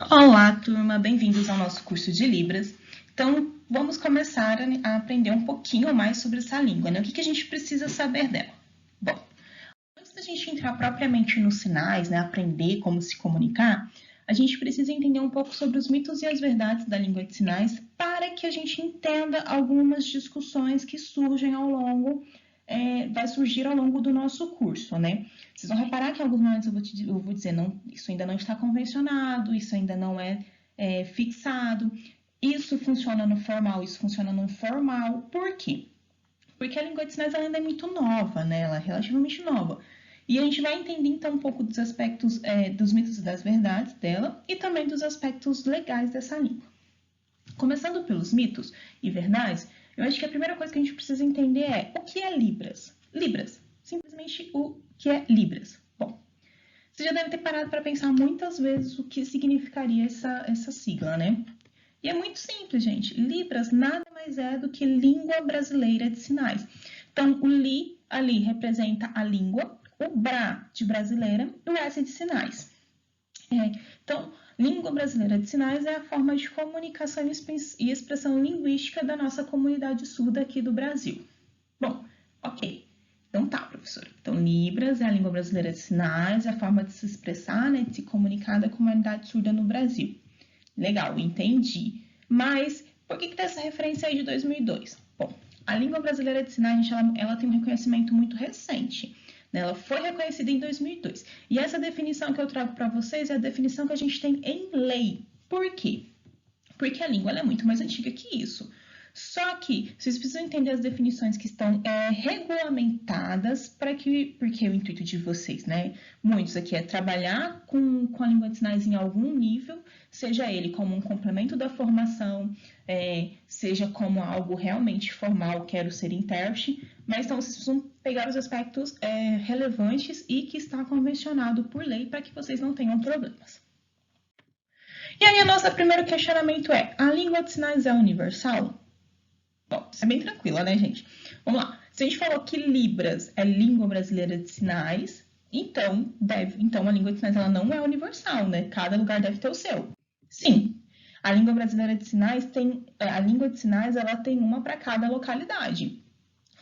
Olá, turma! Bem-vindos ao nosso curso de Libras. Então, vamos começar a aprender um pouquinho mais sobre essa língua, né? O que a gente precisa saber dela? Bom, antes da gente entrar propriamente nos sinais, né, aprender como se comunicar, a gente precisa entender um pouco sobre os mitos e as verdades da língua de sinais para que a gente entenda algumas discussões que surgem vai surgir ao longo do nosso curso, né? Vocês vão reparar que em alguns momentos eu vou dizer, não, isso ainda não está convencionado, isso ainda não é fixado, isso funciona no formal, isso funciona no informal. Por quê? Porque a língua de sinais ela ainda é muito nova, né? Ela é relativamente nova. E a gente vai entender, então, um pouco dos aspectos dos mitos e das verdades dela e também dos aspectos legais dessa língua. Começando pelos mitos e verdades, eu acho que a primeira coisa que a gente precisa entender é o que é Libras? Libras, simplesmente o que é Libras. Bom, você já deve ter parado para pensar muitas vezes o que significaria essa sigla, né? E é muito simples, gente. Libras nada mais é do que língua brasileira de sinais. Então, o li ali representa a língua, o bra de brasileira e o S de sinais. Então, língua brasileira de sinais é a forma de comunicação e expressão linguística da nossa comunidade surda aqui do Brasil. Bom, ok. Então tá, professora. Então, Libras é a língua brasileira de sinais, é a forma de se expressar, né, de se comunicar da comunidade surda no Brasil. Legal, entendi. Mas por que tem essa referência aí de 2002? Bom, a língua brasileira de sinais, ela tem um reconhecimento muito recente. Ela foi reconhecida em 2002. E essa definição que eu trago para vocês é a definição que a gente tem em lei. Por quê? Porque a língua é muito mais antiga que isso. Só que vocês precisam entender as definições que estão regulamentadas porque o intuito de vocês, né? Muitos aqui é trabalhar com a língua de sinais em algum nível, seja ele como um complemento da formação, seja como algo realmente formal, quero ser intérprete, mas então vocês precisam pegar os aspectos relevantes e que está convencionado por lei para que vocês não tenham problemas. E aí, o nosso primeiro questionamento é: a língua de sinais é universal? Bom, isso é bem tranquila, né, gente? Vamos lá. Se a gente falou que Libras é língua brasileira de sinais, então a língua de sinais ela não é universal, né? Cada lugar deve ter o seu. Sim, a língua brasileira de sinais ela tem uma para cada localidade.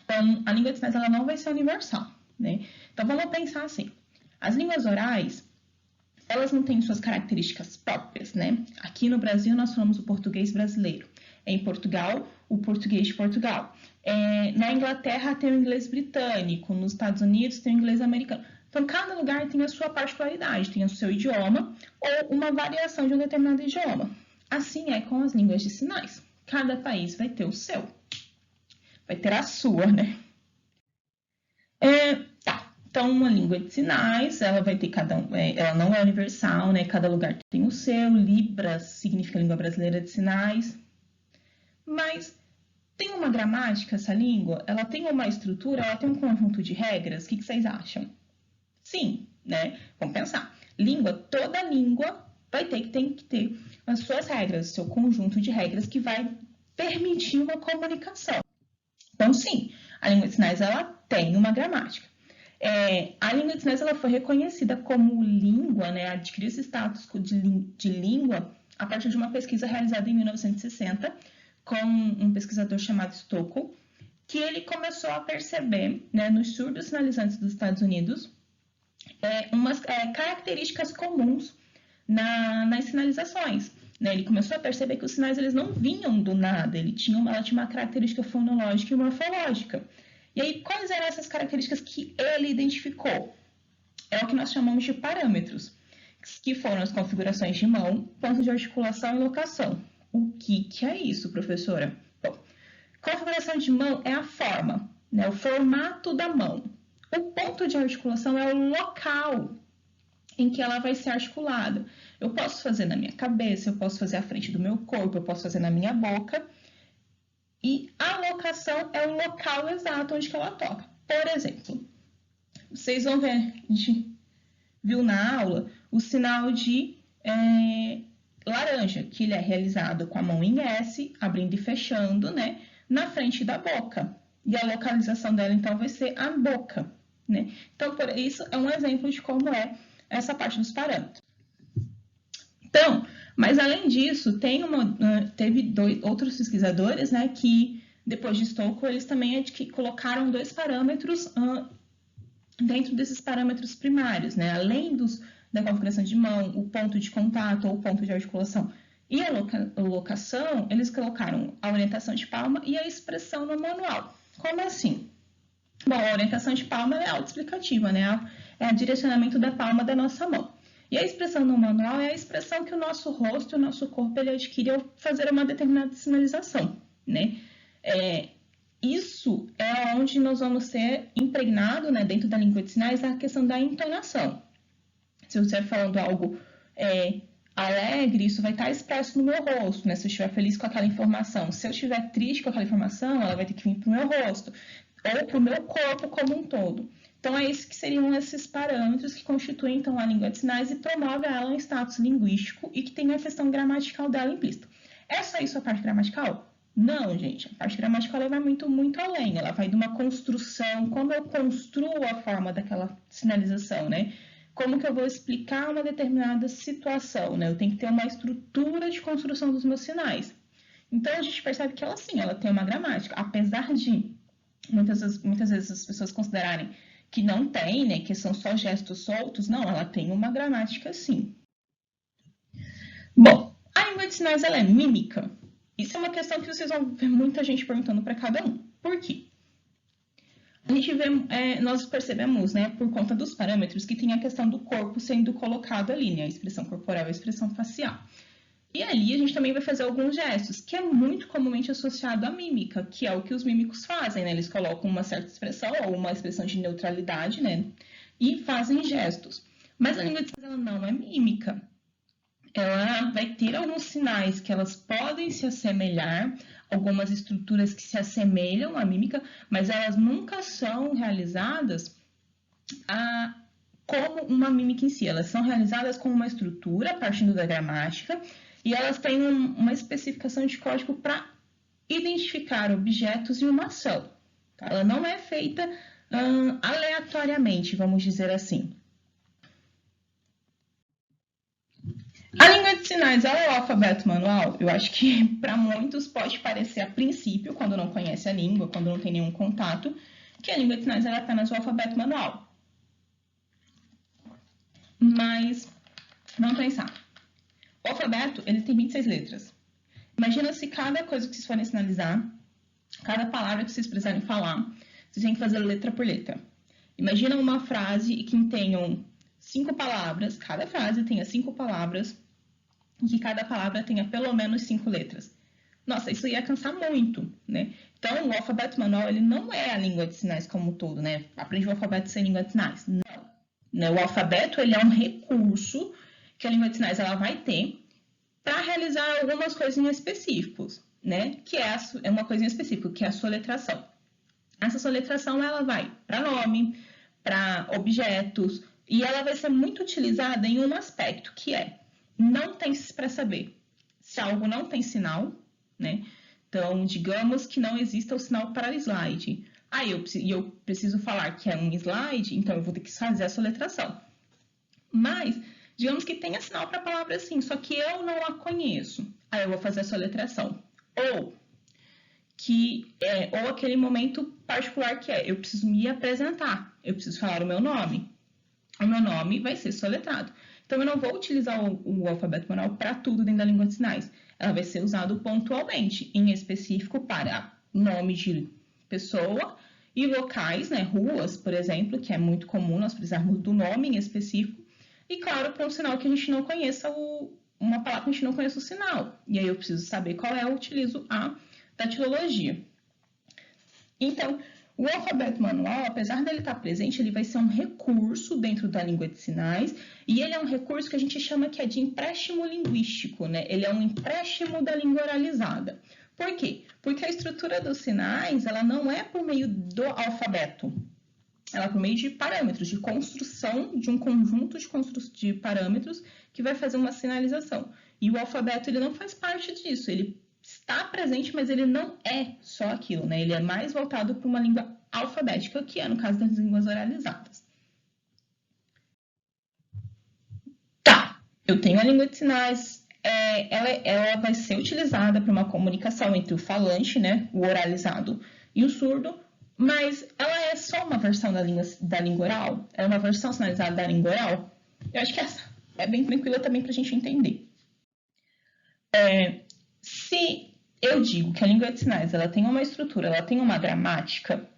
Então, a língua de sinais ela não vai ser universal, né? Então, vamos pensar assim: as línguas orais elas não têm suas características próprias, né? Aqui no Brasil, nós falamos o português brasileiro. Em Portugal, o português de Portugal. Na Inglaterra, tem o inglês britânico. Nos Estados Unidos, tem o inglês americano. Então, cada lugar tem a sua particularidade, tem o seu idioma ou uma variação de um determinado idioma. Assim é com as línguas de sinais. Cada país vai ter o seu. Vai ter a sua, né? Então, uma língua de sinais, ela vai ter ela não é universal, né? Cada lugar tem o seu. Libras significa língua brasileira de sinais. Mas tem uma gramática essa língua? Ela tem uma estrutura? Ela tem um conjunto de regras? O que vocês acham? Sim, né? Vamos pensar. Toda língua tem que ter as suas regras, o seu conjunto de regras que vai permitir uma comunicação. Então, sim, a língua de sinais ela tem uma gramática. A língua de sinais ela foi reconhecida como língua, né, adquiriu esse status de língua a partir de uma pesquisa realizada em 1960 com um pesquisador chamado Stockel, que ele começou a perceber, né, nos surdos sinalizantes dos Estados Unidos umas características comuns nas sinalizações. Né? Ele começou a perceber que os sinais eles não vinham do nada, ela tinha uma característica fonológica e morfológica. E aí, quais eram essas características que ele identificou? É o que nós chamamos de parâmetros, que foram as configurações de mão, ponto de articulação e locação. O que é isso, professora? Bom, configuração de mão é a forma, né, o formato da mão. O ponto de articulação é o local em que ela vai ser articulada. Eu posso fazer na minha cabeça, eu posso fazer à frente do meu corpo, eu posso fazer na minha boca. E a locação é o local exato onde que ela toca. Por exemplo, vocês vão ver, a gente viu na aula o sinal de laranja, que ele é realizado com a mão em S, abrindo e fechando, né, na frente da boca. E a localização dela, então, vai ser a boca, né? Então, por isso, é um exemplo de como é essa parte dos parâmetros. Então, Mas, além disso, teve outros pesquisadores, né, que, depois de Stokes, eles também colocaram 2 parâmetros dentro desses parâmetros primários, né, além da configuração de mão, o ponto de contato ou o ponto de articulação e a locação, eles colocaram a orientação de palma e a expressão no manual. Como assim? Bom, a orientação de palma é autoexplicativa, né? É o direcionamento da palma da nossa mão. E a expressão no manual é a expressão que o nosso rosto, o nosso corpo, ele adquire ao fazer uma determinada sinalização, né? Isso é onde nós vamos ter impregnado, né, dentro da língua de sinais, a questão da entonação. Se eu estiver falando algo alegre, isso vai estar expresso no meu rosto, né? Se eu estiver feliz com aquela informação. Se eu estiver triste com aquela informação, ela vai ter que vir para o meu rosto ou para o meu corpo como um todo. Então, é isso que seriam esses parâmetros que constituem, então, a língua de sinais e promovem ela um status linguístico e que tem a questão gramatical dela implícita. É só isso a parte gramatical? Não, gente. A parte gramatical ela vai muito, muito além. Ela vai de uma construção, como eu construo a forma daquela sinalização, né? Como que eu vou explicar uma determinada situação, né? Eu tenho que ter uma estrutura de construção dos meus sinais. Então, a gente percebe que ela, sim, ela tem uma gramática. Apesar de muitas vezes as pessoas considerarem que não tem, né? Que são só gestos soltos. Não, ela tem uma gramática, sim. Bom, a língua de sinais, ela é mímica? Isso é uma questão que vocês vão ver muita gente perguntando para cada um. Por quê? A gente vê, nós percebemos, né, por conta dos parâmetros, que tem a questão do corpo sendo colocado ali, né, a expressão corporal e a expressão facial. E ali a gente também vai fazer alguns gestos, que é muito comumente associado à mímica, que é o que os mímicos fazem, né, eles colocam uma certa expressão ou uma expressão de neutralidade, né, e fazem gestos. Mas a língua de sinais, ela não é mímica. Ela vai ter alguns sinais que elas podem se assemelhar, algumas estruturas que se assemelham à mímica, mas elas nunca são realizadas como uma mímica em si. Elas são realizadas como uma estrutura, partindo da gramática, e elas têm uma especificação de código para identificar objetos e uma ação. Tá? Ela não é feita aleatoriamente, vamos dizer assim. A língua de sinais é o alfabeto manual? Eu acho que para muitos pode parecer a princípio, quando não conhece a língua, quando não tem nenhum contato, que a língua de sinais é apenas o alfabeto manual. Mas vamos pensar. O alfabeto, ele tem 26 letras. Imagina se cada coisa que vocês forem sinalizar, cada palavra que vocês precisarem falar, vocês têm que fazer letra por letra. Imagina uma frase que tenham 5 palavras, cada frase tenha 5 palavras, e que cada palavra tenha pelo menos 5 letras. Nossa, isso ia cansar muito, né? Então, o alfabeto manual, ele não é a língua de sinais como um todo, né? Aprende o alfabeto sem língua de sinais. Não. Né? O alfabeto, ele é um recurso que a língua de sinais ela vai ter para realizar algumas coisinhas específicas, né? Que é uma coisinha específica, que é a soletração. Essa soletração, ela vai para nome, para objetos, e ela vai ser muito utilizada em um aspecto, que é não tem para saber se algo não tem sinal, né? Então, digamos que não exista o sinal para slide. Eu preciso falar que é um slide, então eu vou ter que fazer a soletração. Mas, digamos que tenha sinal para a palavra sim, só que eu não a conheço. Aí eu vou fazer a soletração. Ou aquele momento particular que eu preciso me apresentar, eu preciso falar o meu nome. O meu nome vai ser soletrado. Então, eu não vou utilizar o alfabeto manual para tudo dentro da língua de sinais. Ela vai ser usada pontualmente, em específico para nome de pessoa e locais, né, ruas, por exemplo, que é muito comum nós precisarmos do nome em específico. E, claro, para um sinal que a gente não conheça, uma palavra que a gente não conheça o sinal. E aí eu preciso saber qual é, eu utilizo a datilologia. Então, o alfabeto manual, apesar dele estar presente, ele vai ser um recurso dentro da língua de sinais e ele é um recurso que a gente chama que é de empréstimo linguístico, né? Ele é um empréstimo da língua oralizada. Por quê? Porque a estrutura dos sinais, ela não é por meio do alfabeto, ela é por meio de parâmetros, de construção de um conjunto de parâmetros que vai fazer uma sinalização. E o alfabeto, ele não faz parte disso, ele está presente, mas ele não é só aquilo, né? Ele é mais voltado para uma língua alfabética, que é no caso das línguas oralizadas. Tá, eu tenho a língua de sinais, ela vai ser utilizada para uma comunicação entre o falante, né, o oralizado, e o surdo, mas ela é só uma versão da língua oral? É uma versão sinalizada da língua oral? Eu acho que essa é bem tranquila também para a gente entender. Se eu digo que a língua de sinais ela tem uma estrutura, ela tem uma gramática,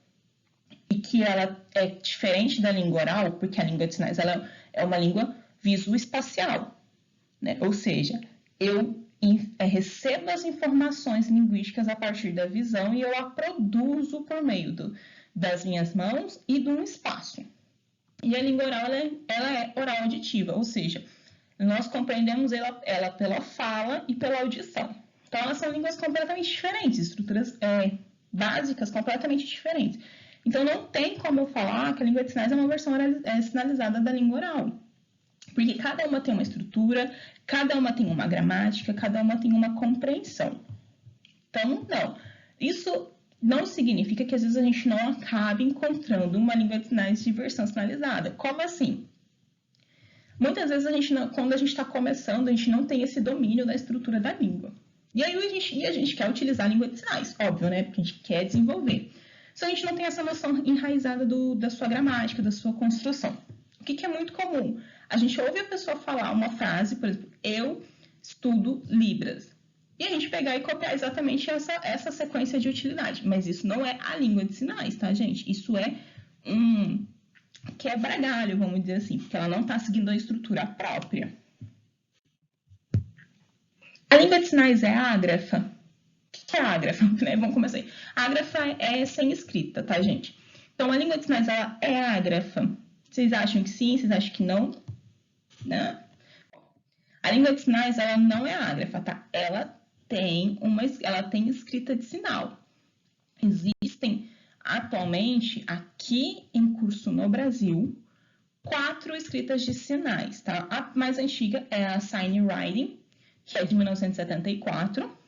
e que ela é diferente da língua oral, porque a língua de sinais ela é uma língua visoespacial, né? Ou seja, eu recebo as informações linguísticas a partir da visão e eu a produzo por meio das minhas mãos e de um espaço. E a língua oral ela é oral auditiva, ou seja, nós compreendemos ela pela fala e pela audição. Então, elas são línguas completamente diferentes, estruturas básicas completamente diferentes. Então, não tem como eu falar que a língua de sinais é uma versão sinalizada da língua oral. Porque cada uma tem uma estrutura, cada uma tem uma gramática, cada uma tem uma compreensão. Então, não. Isso não significa que às vezes a gente não acabe encontrando uma língua de sinais de versão sinalizada. Como assim? Muitas vezes, quando a gente está começando, a gente não tem esse domínio da estrutura da língua. E aí a gente quer utilizar a língua de sinais, óbvio, né? Porque a gente quer desenvolver. Só a gente não tem essa noção enraizada da sua gramática, da sua construção. O que é muito comum? A gente ouve a pessoa falar uma frase, por exemplo, eu estudo Libras. E a gente pegar e copiar exatamente essa sequência de utilidade. Mas isso não é a língua de sinais, tá, gente? Isso é quebra-galho, vamos dizer assim, porque ela não está seguindo a estrutura própria. A língua de sinais é ágrafa? O que é ágrafa? Vamos começar aí. Ágrafa é sem escrita, tá, gente? Então, a língua de sinais ela é ágrafa. Vocês acham que sim? Vocês acham que não? Não. A língua de sinais ela não é ágrafa, tá? Ela tem escrita de sinal. Existem atualmente, aqui em curso no Brasil, 4 escritas de sinais, tá? A mais antiga é a Sign Writing, que é de 1974,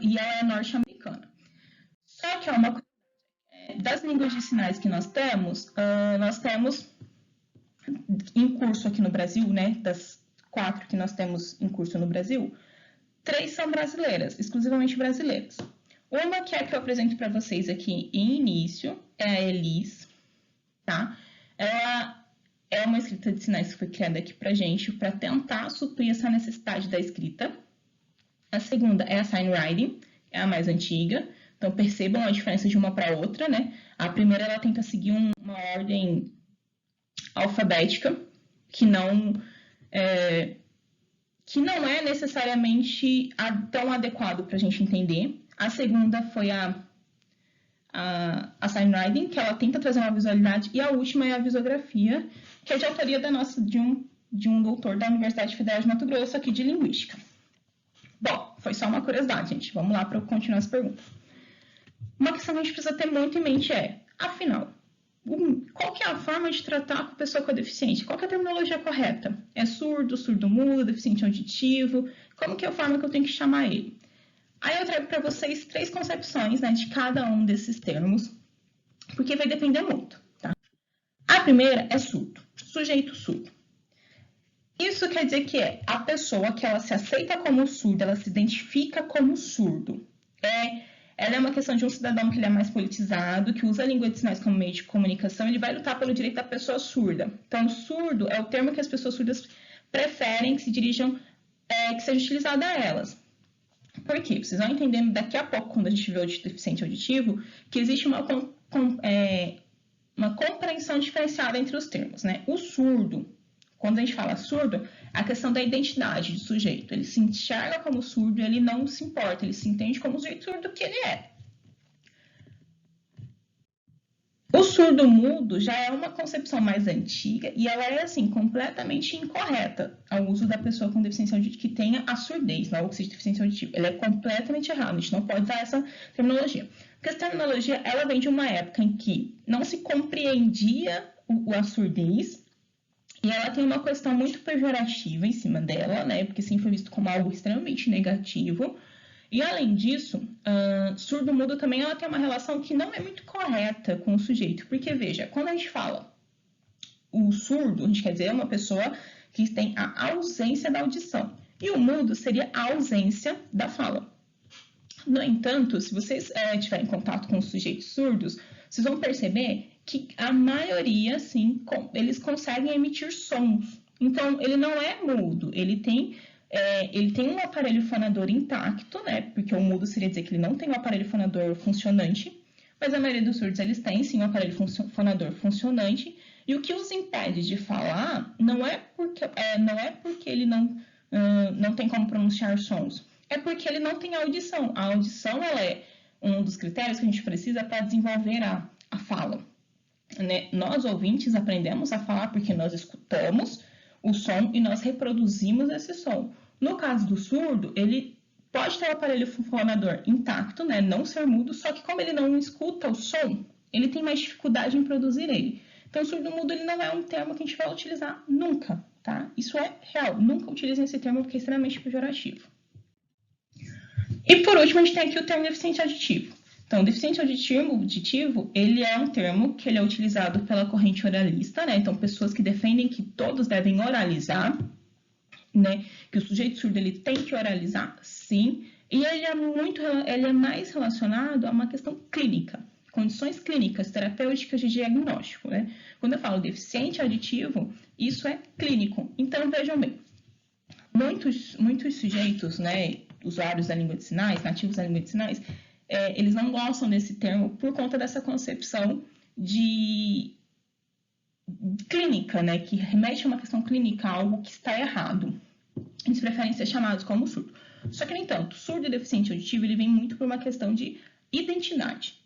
e ela é norte-americana. Só que é uma das línguas de sinais que nós temos em curso aqui no Brasil, né? Das 4 que nós temos em curso no Brasil, 3 são brasileiras, exclusivamente brasileiras. Uma que é que eu apresento para vocês aqui em início é a ELIS, tá? Ela é uma escrita de sinais que foi criada aqui pra gente para tentar suprir essa necessidade da escrita. A segunda é a Sign Writing, é a mais antiga. Então, percebam a diferença de uma para outra, né? A primeira, ela tenta seguir uma ordem alfabética, que não é necessariamente tão adequado para a gente entender. A segunda foi a Sign Writing, que ela tenta trazer uma visualidade. E a última é a visografia, que é de autoria de um doutor da Universidade Federal de Mato Grosso, aqui de Linguística. Bom, foi só uma curiosidade, gente. Vamos lá para continuar as perguntas. Uma questão que a gente precisa ter muito em mente é, afinal, qual que é a forma de tratar com a pessoa com deficiência? Qual que é a terminologia correta? É surdo, surdo-mudo, deficiente auditivo? Como que é a forma que eu tenho que chamar ele? Aí eu trago para vocês 3 concepções, né, de cada um desses termos, porque vai depender muito, tá? A primeira é surdo, sujeito surdo. Isso quer dizer que é a pessoa que ela se aceita como surda, ela se identifica como surdo. Ela é uma questão de um cidadão que ele é mais politizado, que usa a língua de sinais como meio de comunicação, ele vai lutar pelo direito da pessoa surda. Então, surdo é o termo que as pessoas surdas preferem que se dirijam, que seja utilizado a elas. Por quê? Vocês vão entender daqui a pouco, quando a gente vê o deficiente auditivo, que existe uma compreensão diferenciada entre os termos, né? O surdo, quando a gente fala surdo, a questão da identidade do sujeito. Ele se enxerga como surdo e ele não se importa, ele se entende como o sujeito surdo que ele é. O surdo-mudo já é uma concepção mais antiga e ela é, assim, completamente incorreta ao uso da pessoa com deficiência auditiva que tenha a surdez, não o que seja deficiência auditiva. Ela é completamente errada, a gente não pode usar essa terminologia. Porque essa terminologia, ela vem de uma época em que não se compreendia a surdez e ela tem uma questão muito pejorativa em cima dela, né? Porque sempre foi visto como algo extremamente negativo. E, além disso, surdo-mudo também ela tem uma relação que não é muito correta com o sujeito. Porque, veja, quando a gente fala o surdo, a gente quer dizer uma pessoa que tem a ausência da audição. E o mudo seria a ausência da fala. No entanto, se vocês tiverem contato com os sujeitos surdos, vocês vão perceber que a maioria, sim, eles conseguem emitir sons. Então, ele não é mudo, ele tem um aparelho fonador intacto, né? Porque o mudo seria dizer que ele não tem um aparelho fonador funcionante, mas a maioria dos surdos, eles têm, sim, um aparelho fonador funcionante, e o que os impede de falar não é porque ele não tem como pronunciar sons, é porque ele não tem audição. A audição, ela é um dos critérios que a gente precisa para desenvolver a fala. Né? Nós, ouvintes, aprendemos a falar porque nós escutamos o som e nós reproduzimos esse som. No caso do surdo, ele pode ter o aparelho fonador intacto, né? Não ser mudo, só que como ele não escuta o som, ele tem mais dificuldade em produzir ele. Então, surdo-mudo ele não é um termo que a gente vai utilizar nunca, tá? Isso é real, nunca utilizem esse termo porque é extremamente pejorativo. E por último, a gente tem aqui o termo deficiente auditivo. Então, deficiente auditivo, ele é um termo que ele é utilizado pela corrente oralista, né? Então, pessoas que defendem que todos devem oralizar, né? Que o sujeito surdo ele tem que oralizar, sim. E ele é mais relacionado a uma questão clínica, condições clínicas, terapêuticas de diagnóstico, né? Quando eu falo deficiente auditivo, isso é clínico. Então, vejam bem, muitos sujeitos, né? Usuários da língua de sinais, nativos da língua de sinais, eles não gostam desse termo por conta dessa concepção de clínica, né, que remete a uma questão clínica, algo que está errado. Eles preferem ser chamados como surdo. Só que, no entanto, surdo e deficiente auditivo, ele vem muito por uma questão de identidade.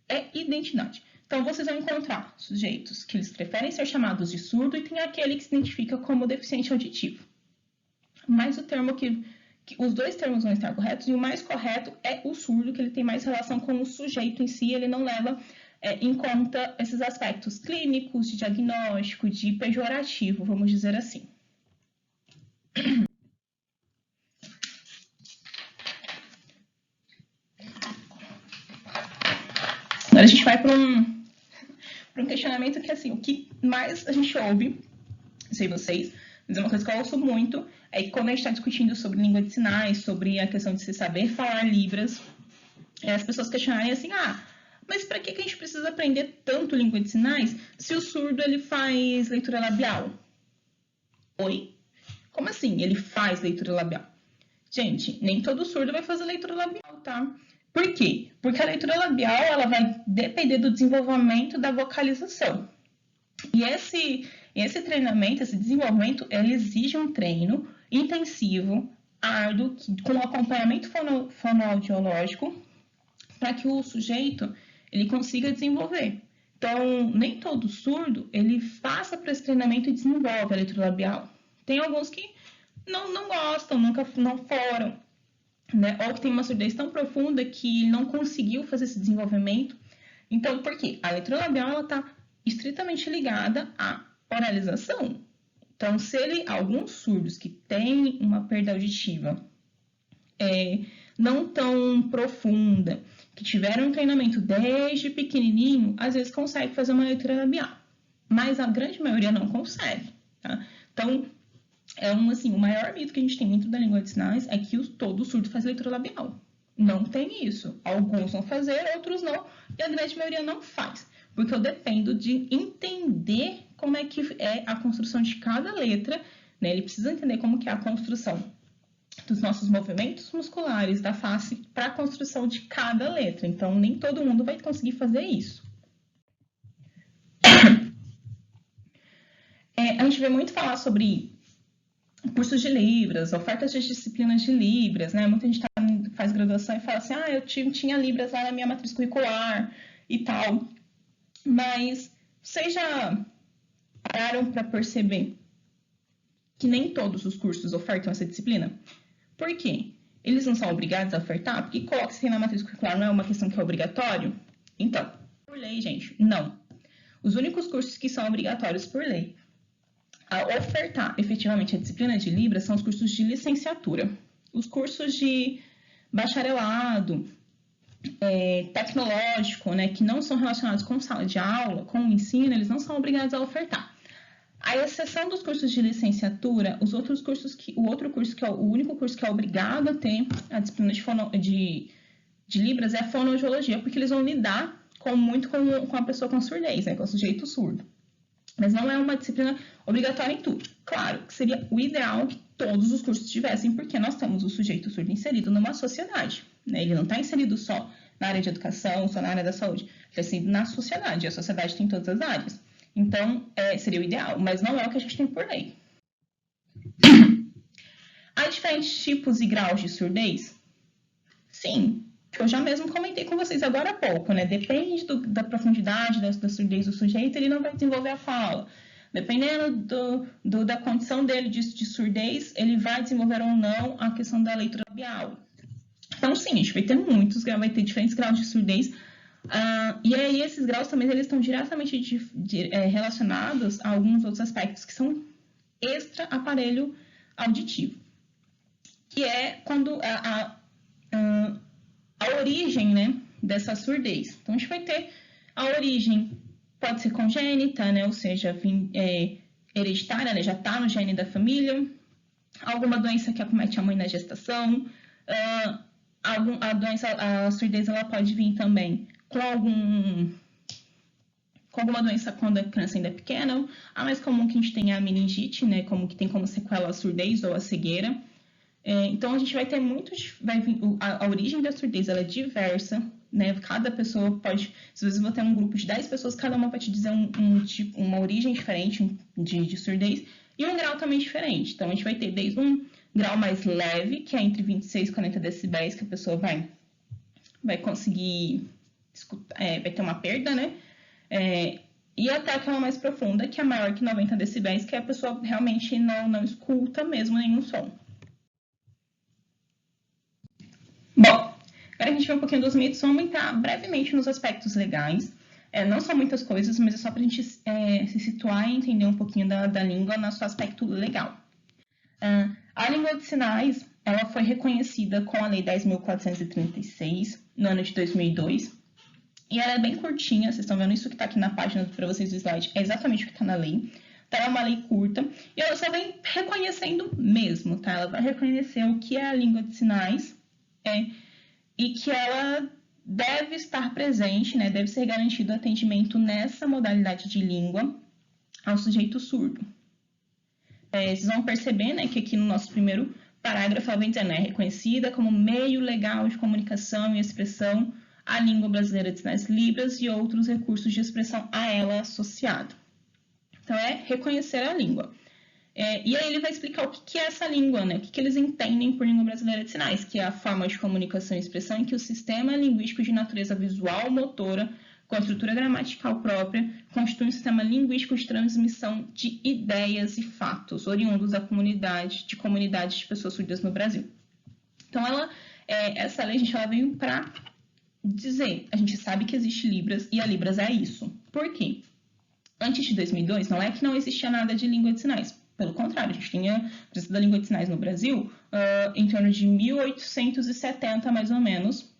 É identidade. Então, vocês vão encontrar sujeitos que eles preferem ser chamados de surdo e tem aquele que se identifica como deficiente auditivo. Mas o termo os dois termos vão estar corretos, e o mais correto é o surdo, que ele tem mais relação com o sujeito em si, ele não leva em conta esses aspectos clínicos, de diagnóstico, de pejorativo, vamos dizer assim. Agora a gente vai para um questionamento que, assim, o que mais a gente ouve, não sei vocês, mas é uma coisa que eu ouço muito, é que quando a gente está discutindo sobre língua de sinais, sobre a questão de se saber falar Libras, as pessoas questionarem assim, mas para que a gente precisa aprender tanto língua de sinais se o surdo ele faz leitura labial? Oi? Como assim ele faz leitura labial? Gente, nem todo surdo vai fazer leitura labial, tá? Por quê? Porque a leitura labial ela vai depender do desenvolvimento da vocalização. E esse treinamento, esse desenvolvimento, ele exige um treino intensivo, árduo, com acompanhamento fonoaudiológico, para que o sujeito ele consiga desenvolver. Então, nem todo surdo ele passa para esse treinamento e desenvolve a leitura labial. Tem alguns que não gostam, nunca não foram, né? Ou que tem uma surdez tão profunda que não conseguiu fazer esse desenvolvimento. Então, por quê? A leitura labial está estritamente ligada à oralização. Então, alguns surdos que têm uma perda auditiva não tão profunda, que tiveram um treinamento desde pequenininho, às vezes consegue fazer uma leitura labial, mas a grande maioria não consegue, tá? Então, o maior mito que a gente tem dentro da língua de sinais é que todo surdo faz leitura labial. Não tem isso. Alguns vão fazer, outros não, e a grande maioria não faz. Porque eu dependo de entender como é que é a construção de cada letra, né? Ele precisa entender como que é a construção dos nossos movimentos musculares da face para a construção de cada letra. Então, nem todo mundo vai conseguir fazer isso. A gente vê muito falar sobre cursos de Libras, ofertas de disciplinas de Libras, né? Muita gente faz graduação e fala assim, eu tinha Libras lá na minha matriz curricular e tal. Mas vocês já pararam para perceber que nem todos os cursos ofertam essa disciplina? Por quê? Eles não são obrigados a ofertar? Porque coloca-se na matriz curricular não é uma questão que é obrigatório? Então, por lei, gente, não. Os únicos cursos que são obrigatórios por lei a ofertar efetivamente a disciplina de Libras são os cursos de licenciatura. Os cursos de bacharelado, tecnológico, né, que não são relacionados com sala de aula, com o ensino, eles não são obrigados a ofertar. A exceção dos cursos de licenciatura, os outros cursos o único curso que é obrigado a ter a disciplina de Libras é a fonoaudiologia, porque eles vão lidar muito com a pessoa com surdez, né, com o sujeito surdo. Mas não é uma disciplina obrigatória em tudo. Claro que seria o ideal que todos os cursos tivessem, porque nós temos o sujeito surdo inserido numa sociedade, né? Ele não está inserido só na área de educação, só na área da saúde, ele está inserido na sociedade, e a sociedade tem todas as áreas. Então, seria o ideal, mas não é o que a gente tem por lei. Há diferentes tipos e graus de surdez? Sim, que eu já mesmo comentei com vocês agora há pouco, né? Depende da profundidade da surdez do sujeito, ele não vai desenvolver a fala. Dependendo da condição dele de surdez, ele vai desenvolver ou não a questão da leitura labial. Então, sim, a gente vai ter diferentes graus de surdez. E aí, esses graus também eles estão diretamente relacionados a alguns outros aspectos que são extra-aparelho auditivo, que é quando a origem, né, dessa surdez. Então, a gente vai ter a origem, pode ser congênita, né, ou seja, hereditária, né, já está no gene da família, alguma doença que acomete a mãe na gestação, a surdez ela pode vir também com alguma doença quando a criança ainda é pequena. A mais comum que a gente tem é a meningite, né, que tem como sequela a surdez ou a cegueira. Então, a gente vai ter a origem da surdez ela é diversa, né? Cada pessoa pode, se você for ter um grupo de 10 pessoas, cada uma vai te dizer uma origem diferente de surdez e um grau também diferente. Então, a gente vai ter desde um grau mais leve, que é entre 26 e 40 decibéis, que a pessoa vai conseguir escutar, vai ter uma perda, né? E até aquela mais profunda, que é maior que 90 decibéis, que a pessoa realmente não escuta mesmo nenhum som. Bom, agora a gente vê um pouquinho dos mitos, vamos entrar brevemente nos aspectos legais. Não são muitas coisas, mas é só para a gente se situar e entender um pouquinho da língua no seu aspecto legal. A língua de sinais ela foi reconhecida com a Lei 10.436, no ano de 2002, e ela é bem curtinha, vocês estão vendo isso que está aqui na página para vocês do slide, é exatamente o que está na lei. Então, é uma lei curta, e ela só vem reconhecendo mesmo, tá? Ela vai reconhecer o que é a língua de sinais, e que ela deve estar presente, né? Deve ser garantido o atendimento nessa modalidade de língua ao sujeito surdo. Vocês vão perceber, né, que aqui no nosso primeiro parágrafo ela vem dizendo, é reconhecida como meio legal de comunicação e expressão a língua brasileira de sinais Libras e outros recursos de expressão a ela associado. Então, é reconhecer a língua. E aí ele vai explicar o que é essa língua, né? O que eles entendem por língua brasileira de sinais, que é a forma de comunicação e expressão em que o sistema linguístico de natureza visual motora, com a estrutura gramatical própria, constitui um sistema linguístico de transmissão de ideias e fatos, oriundos da comunidades de pessoas surdas no Brasil. Então, essa lei, ela veio para dizer, a gente sabe que existe Libras, e a Libras é isso. Por quê? Antes de 2002, não é que não existia nada de língua de sinais. Pelo contrário, a gente tinha a presença da língua de sinais no Brasil em torno de 1870, mais ou menos,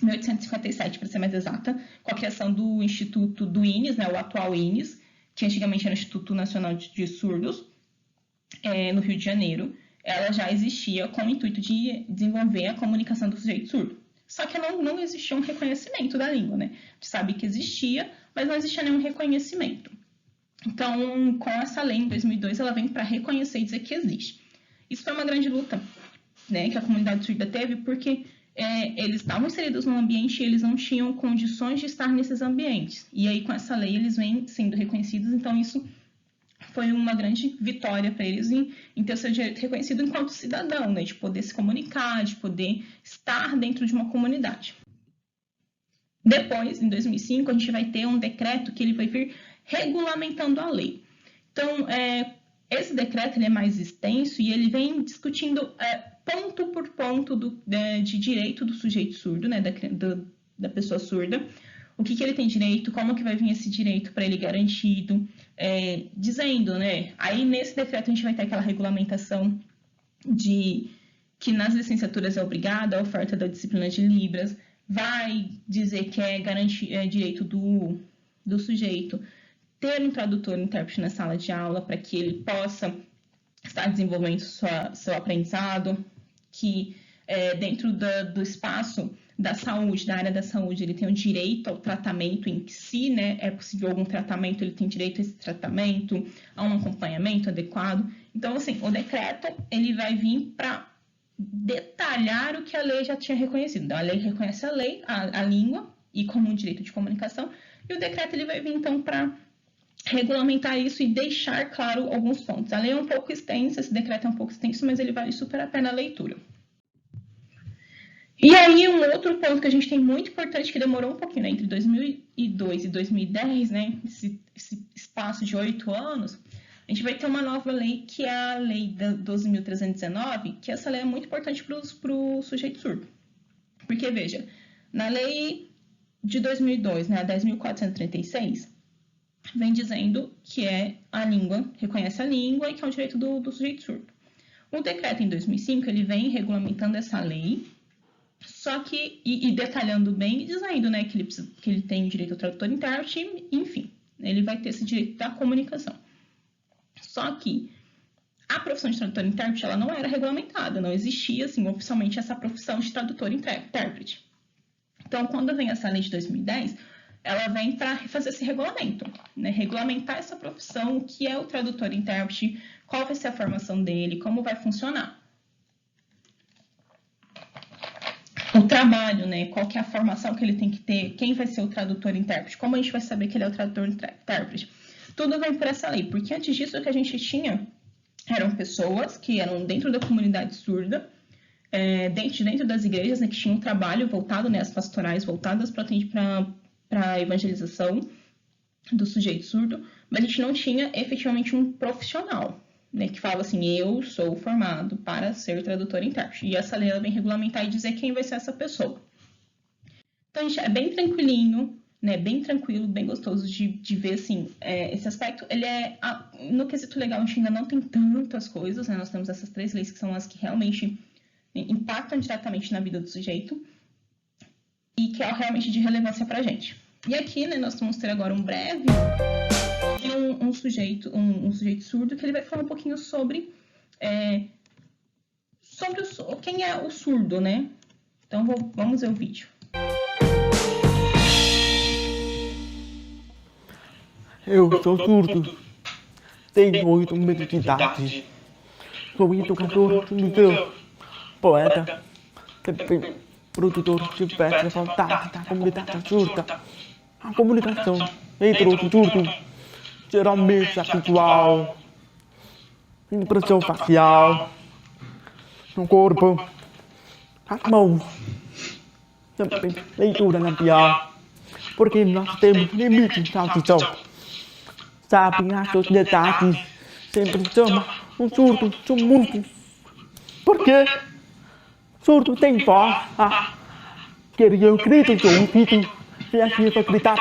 1857, para ser mais exata, com a criação do Instituto do INES, né, o atual INES, que antigamente era o Instituto Nacional de Surdos, no Rio de Janeiro. Ela já existia com o intuito de desenvolver a comunicação do sujeito surdo. Só que não existia um reconhecimento da língua, né? A gente sabe que existia, mas não existia nenhum reconhecimento. Então, com essa lei, em 2002, ela vem para reconhecer e dizer que existe. Isso foi uma grande luta, né, que a comunidade surda teve, porque eles estavam inseridos no ambiente e eles não tinham condições de estar nesses ambientes. E aí, com essa lei, eles vêm sendo reconhecidos, então isso foi uma grande vitória para eles em ter o seu direito reconhecido enquanto cidadão, né, de poder se comunicar, de poder estar dentro de uma comunidade. Depois, em 2005, a gente vai ter um decreto que ele vai vir regulamentando a lei. Então, esse decreto ele é mais extenso e ele vem discutindo ponto por ponto de direito do sujeito surdo, né, da pessoa surda, o que ele tem direito, como que vai vir esse direito para ele garantido, dizendo, né, aí nesse decreto a gente vai ter aquela regulamentação de que nas licenciaturas é obrigada a oferta da disciplina de Libras, vai dizer que é direito do sujeito ter um tradutor e intérprete na sala de aula para que ele possa estar desenvolvendo seu aprendizado, que dentro do espaço da saúde, da área da saúde, ele tem o direito ao tratamento em si, né? É possível algum tratamento, ele tem direito a esse tratamento, a um acompanhamento adequado. Então, assim, o decreto, ele vai vir para detalhar o que a lei já tinha reconhecido. Então, a lei reconhece a língua e como um direito de comunicação, e o decreto, ele vai vir, então, para regulamentar isso e deixar claro alguns pontos. A lei é um pouco extensa, esse decreto é um pouco extenso, mas ele vale super a pena a leitura. E aí, um outro ponto que a gente tem muito importante, que demorou um pouquinho, né, entre 2002 e 2010, né, esse espaço de 8 anos, a gente vai ter uma nova lei, que é a Lei 12.319, que essa lei é muito importante para o sujeito surdo. Porque, veja, na lei de 2002, né, a 10.436, vem dizendo que é a língua, reconhece a língua e que é um direito do sujeito surdo. O decreto em 2005, ele vem regulamentando essa lei, só que, e detalhando bem, e dizendo, né, que ele tem direito ao tradutor e intérprete, enfim, ele vai ter esse direito da comunicação. Só que a profissão de tradutor e intérprete, ela não era regulamentada, não existia, assim, oficialmente essa profissão de tradutor e intérprete. Então, quando vem essa lei de 2010, ela vem para fazer esse regulamento, né, regulamentar essa profissão, o que é o tradutor e intérprete, qual vai ser a formação dele, como vai funcionar. O trabalho, né? Qual que é a formação que ele tem que ter, quem vai ser o tradutor e intérprete, como a gente vai saber que ele é o tradutor e intérprete. Tudo vem por essa lei, porque antes disso o que a gente tinha eram pessoas que eram dentro da comunidade surda, dentro das igrejas, né, que tinham um trabalho voltado, né, as pastorais voltadas para a evangelização do sujeito surdo, mas a gente não tinha efetivamente um profissional, né, que fala assim, eu sou formado para ser tradutor e intérprete. E essa lei ela vem regulamentar e dizer quem vai ser essa pessoa. Então, gente, é bem tranquilinho, né, bem tranquilo, bem gostoso de ver, assim, esse aspecto. Ele no quesito legal, a gente ainda não tem tantas coisas, né, nós temos essas 3 leis que são as que realmente impactam diretamente na vida do sujeito e que é realmente de relevância para a gente. E aqui, né, nós vamos ter agora um breve de um sujeito surdo, que ele vai falar um pouquinho sobre quem é o surdo, né? Então, vamos ver o vídeo. Eu sou surdo, tenho 8 meses de idade, sou educador, museu, poeta, também produtor de peças voltadas da comunidade surda. A comunicação entre o surdo geralmente é visual, impressão facial, no corpo, as mãos, também leitura labial, porque nós temos limites de audição. Sabe, a sociedade sempre chama o surdo de mudo. Por quê? Surdo tem voz. Queria eu grito de ouvido e assim eu vou gritar.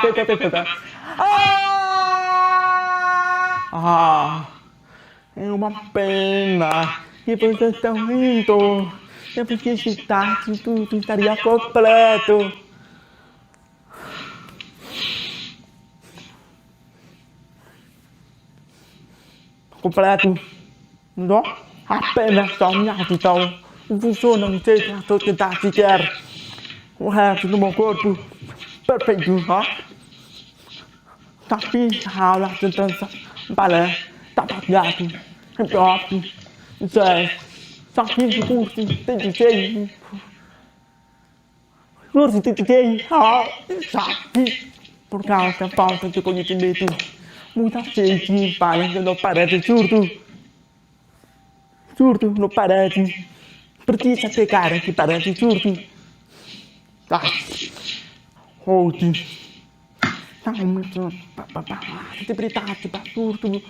É uma pena que vocês estão rindo. Eu pensei que tudo estaria completo. Completo. Não? Apenas só minha audição. Funciona, não sei se a sociedade quer. O resto do meu corpo, perfeito, ó. Tapi, aula de dança, balé, tabacato, hip hop, jazz, só fiz o curso de DJ. Curso de DJ, sabe? Por causa da falta de conhecimento, muita gente fala que não parece surdo. Surdo não parece. Precisa ter cara que parece surdo. Hoje, interpretado para surdo,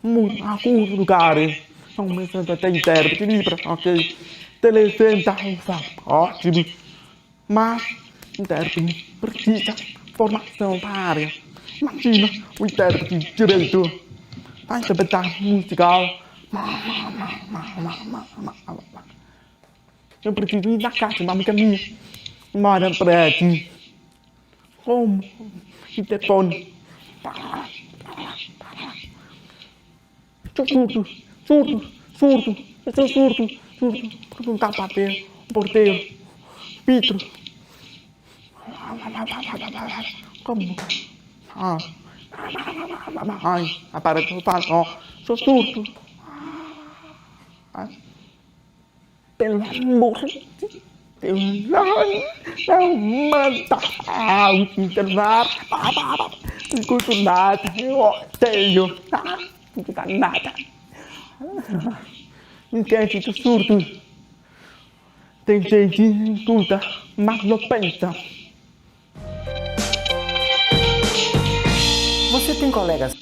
muito alguns lugares, começando a ter intérprete livre, ok? Telecenta, ótimo, mas intérprete precisa de formação para a área. Imagina o intérprete de direito, vai interpretar musical. Eu preciso ir na casa da amiga minha. Mora para ti. Como? E telefone. Sou surdo, surdo, surdo, eu sou surdo, surdo. Não tá papel, porteiro, Pitro. Como? Ai, aparece o ó, sou surdo. Pelo amor de Deus, não manda o internar. Não curto nada, eu odeio. Não curto nada. Não quer gente surdo. Tem gente que escuta, mas não pensa. Você tem colegas?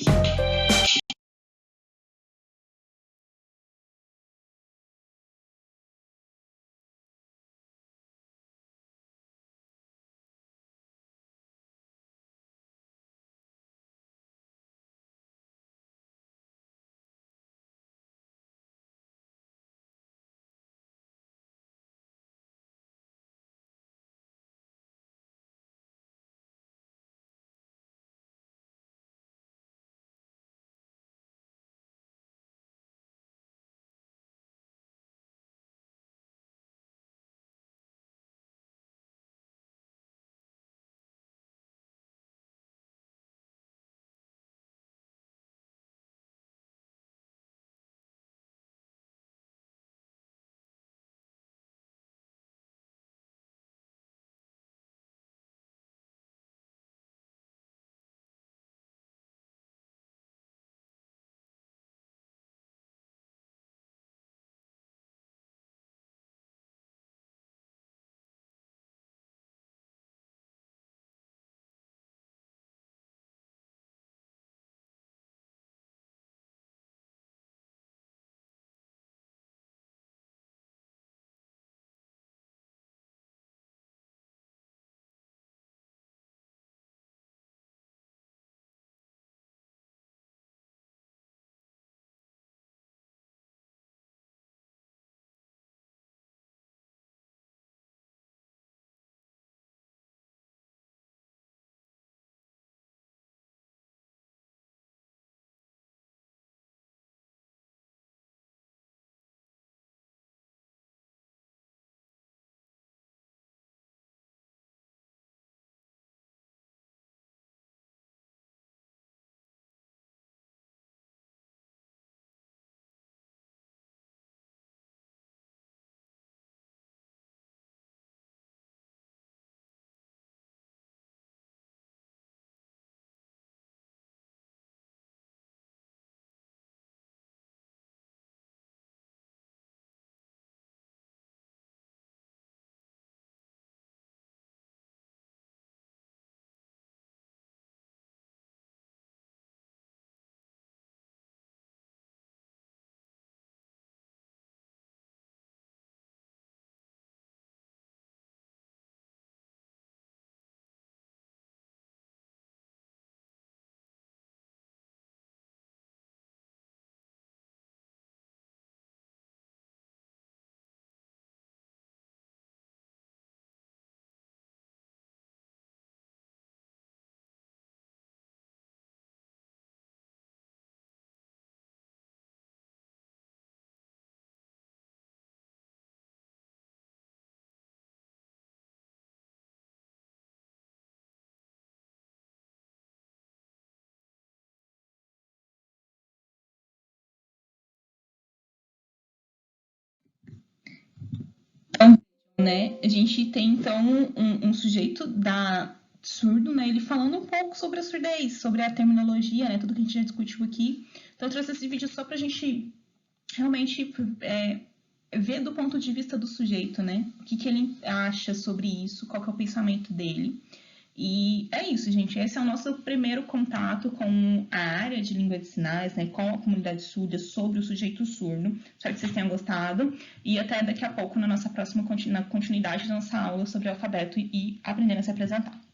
Né? A gente tem, então, um sujeito surdo, né? Ele falando um pouco sobre a surdez, sobre a terminologia, né? Tudo que a gente já discutiu aqui. Então, eu trouxe esse vídeo só para a gente realmente ver do ponto de vista do sujeito, né? O que ele acha sobre isso, qual que é o pensamento dele. E é isso, gente. Esse é o nosso primeiro contato com a área de língua de sinais, né? Com a comunidade surda sobre o sujeito surdo. Espero que vocês tenham gostado. E até daqui a pouco, na nossa próxima continuidade da nossa aula sobre o alfabeto e aprendendo a se apresentar.